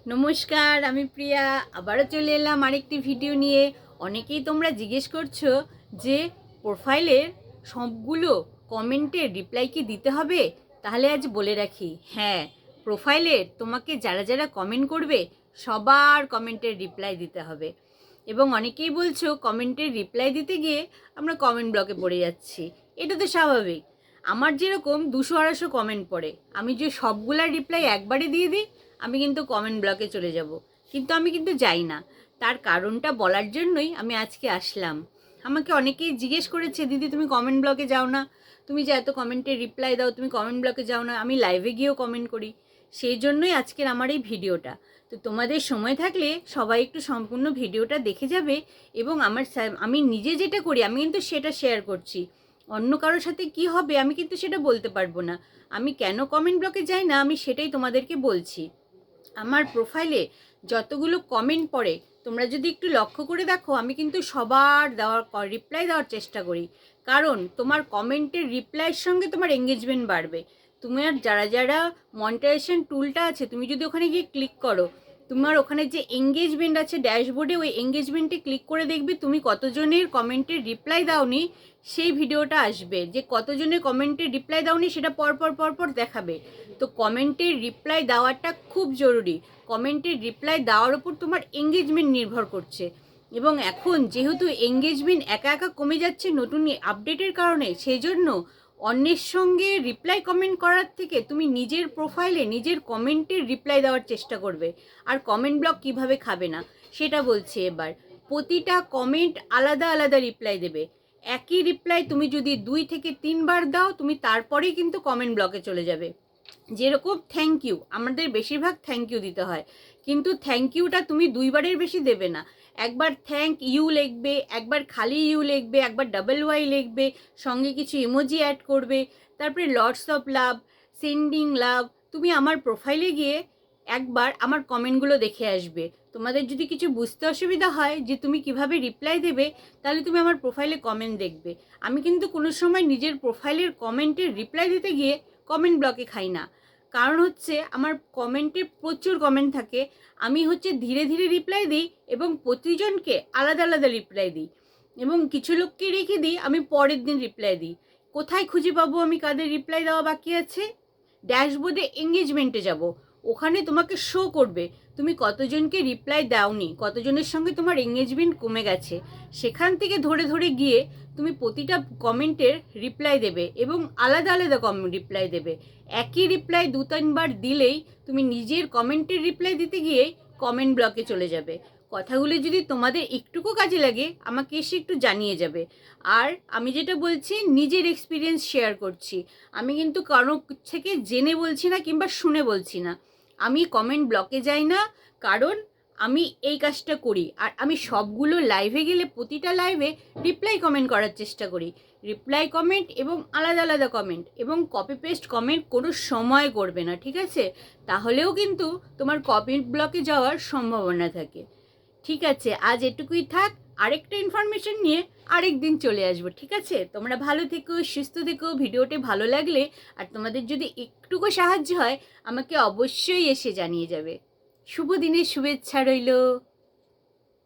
নমস্কার, আমি প্রিয়া। আবারও চলে এলাম আরেকটি ভিডিও নিয়ে। অনেকেই তোমরা জিজ্ঞেস করছো যে প্রোফাইলের সবগুলো কমেন্টের রিপ্লাই কি দিতে হবে? তাহলে আজ বলে রাখি, হ্যাঁ, প্রোফাইলের তোমাকে যারা যারা কমেন্ট করবে সবার কমেন্টের রিপ্লাই দিতে হবে। এবং অনেকেই বলছো কমেন্টের রিপ্লাই দিতে গিয়ে আমরা কমেন্ট ব্লকে পড়ে যাচ্ছি। এটা তো স্বাভাবিক। আমার যেরকম 200-250 কমেন্ট পড়ে, আমি যে সবগুলার রিপ্লাই একবারে দিয়ে দিই, আমি কিন্তু কমেন্ট ব্লকে চলে যাব। কিন্তু আমি কিন্তু যাই না। তার কারণটা বলার জন্যই আমি আজকে আসলাম। আমাকে অনেকেই জিজ্ঞেস করেছে, দিদি তুমি কমেন্ট ব্লকে যাও না, তুমি যে এত কমেন্টের রিপ্লাই দাও, তুমি কমেন্ট ব্লকে যাও না। আমি লাইভে গিয়েও কমেন্ট করি। সেই জন্যই আজকের আমার এই ভিডিওটা। তো তোমাদের সময় থাকলে সবাই একটু সম্পূর্ণ ভিডিওটা দেখে যাবে। এবং আমি নিজে যেটা করি আমি কিন্তু সেটা শেয়ার করছি। অন্য কারোর সাথে কি হবে আমি কিন্তু সেটা বলতে পারবো না। আমি কেন কমেন্ট ব্লকে যাই না আমি সেটাই তোমাদেরকে বলছি। আমার প্রোফাইলে যতগুলো কমেন্ট পড়ে তোমরা যদি একটু লক্ষ্য করে দেখো, আমি কিন্তু সবার রিপ্লাই দেওয়ার চেষ্টা করি। কারণ তোমার কমেন্টের রিপ্লাইয়ের সঙ্গে তোমার এঙ্গেজমেন্ট বাড়বে। তোমার যারা যারা মনিটাইজেশন টুলটা আছে, তুমি যদি ওখানে গিয়ে ক্লিক করো, তোমার ওখানে যে এঙ্গেজমেন্ট আছে ড্যাশবোর্ডে, ওই এঙ্গেজমেন্টে ক্লিক করে দেখবে তুমি কতজনের কমেন্টের রিপ্লাই দাওনি। সেই ভিডিওটা আসবে যে কতজনের কমেন্টের রিপ্লাই দাওনি, সেটা পরপর দেখাবে। তো কমেন্টের রিপ্লাই দেওয়াটা খুব জরুরি। কমেন্টের রিপ্লাই দেওয়ার ওপর তোমার এঙ্গেজমেন্ট নির্ভর করছে। এবং এখন যেহেতু এঙ্গেজমেন্ট একা একা কমে যাচ্ছে নতুন আপডেটের কারণে, সেই জন্য অন্যের সঙ্গে রিপ্লাই কমেন্ট করার থেকে তুমি নিজের প্রোফাইলে নিজের কমেন্টের রিপ্লাই দেওয়ার চেষ্টা করবে। আর কমেন্ট ব্লক কিভাবে খাবে না সেটা বলছি এবার। প্রতিটা কমেন্ট আলাদা আলাদা রিপ্লাই দেবে। একই রিপ্লাই তুমি যদি 2 থেকে 3 বার দাও, তুমি তারপরেই কিন্তু কমেন্ট ব্লকে চলে যাবে। যেরকম থ্যাংক ইউ, আমাদের বেশিরভাগ থ্যাংক ইউ দিতে হয়, কিন্তু থ্যাংক ইউটা তুমি 2বারের বেশি দেবে না। একবার থ্যাংক ইউ লিখবে, একবার খালি ইউ লিখবে, একবার ডাবল ওয়াই লিখবে, সঙ্গে কিছু ইমোজি অ্যাড করবে, তারপরে লটস অফ লাভ, সেন্ডিং লাভ। তুমি আমার প্রোফাইলে গিয়ে একবার আমার কমেন্টগুলো দেখে আসবে। তোমাদের যদি কিছু বুঝতে অসুবিধা হয় যে তুমি কিভাবে রিপ্লাই দেবে, তাহলে তুমি আমার প্রোফাইলে কমেন্ট দেখবে। আমি কিন্তু কোনো সময় নিজের প্রোফাইলের কমেন্টের রিপ্লাই দিতে গিয়ে কমেন্ট ব্লকে খাই না। কারণ হচ্ছে আমার কমেন্টে প্রচুর কমেন্ট থাকে। আমি ধীরে ধীরে রিপ্লাই দিই এবং প্রতিজনকে আলাদা আলাদা রিপ্লাই দিই। এবং কিছু লোককে রেখে দিই, আমি পরের দিন রিপ্লাই দিই। কোথায় খুঁজে পাবো আমি কাদের রিপ্লাই দেওয়া বাকি আছে? ড্যাশবোর্ডে এঙ্গেজমেন্টে যাব, ওখানে তোমাকে শো করবে তুমি কতজনকে রিপ্লাই দাওনি, কতজনের সঙ্গে তোমার এঙ্গেজমেন্ট কমে গেছে। সেখান থেকে ধরে ধরে গিয়ে তুমি প্রতিটা কমেন্টের রিপ্লাই দেবে এবং আলাদা আলাদা রিপ্লাই দেবে। একই রিপ্লাই 2-3 বার দিলেই তুমি নিজের কমেন্টের রিপ্লাই দিতে গিয়ে কমেন্ট ব্লকে চলে যাবে। কথাগুলি যদি তোমাদের একটুকু কাজে লাগে আমাকে এসে একটু জানিয়ে যাবে। আর আমি যেটা বলছি নিজের এক্সপিরিয়েন্স শেয়ার করছি। আমি কিন্তু কারো থেকে জেনে বলছি না কিংবা শুনে বলছি না। আমি কমেন্ট ব্লকে যাই না, কারণ আমি এই কাজটা করি। আর আমি সবগুলো লাইভে গেলে প্রতিটা লাইভে রিপ্লাই কমেন্ট করার চেষ্টা করি। রিপ্লাই কমেন্ট এবং আলাদা আলাদা কমেন্ট এবং কপি পেস্ট কমেন্ট কোনো সময় করবে না, ঠিক আছে? তাহলেও কিন্তু তোমার কমেন্ট ব্লকে যাওয়ার সম্ভাবনা থাকে। ঠিক আছে, আজ এটুকুই থাক। আরেকটা ইনফরমেশন নিয়ে আরেক দিন চলে আসবো, ঠিক আছে? তোমরা ভালো থেকো, সুস্থ থেকো। ভিডিওটি ভালো লাগলে আর তোমাদের যদি একটুকু সাহায্য হয় আমাকে অবশ্যই এসে জানিয়ে যাবে। শুভ দিনের শুভেচ্ছা রইল।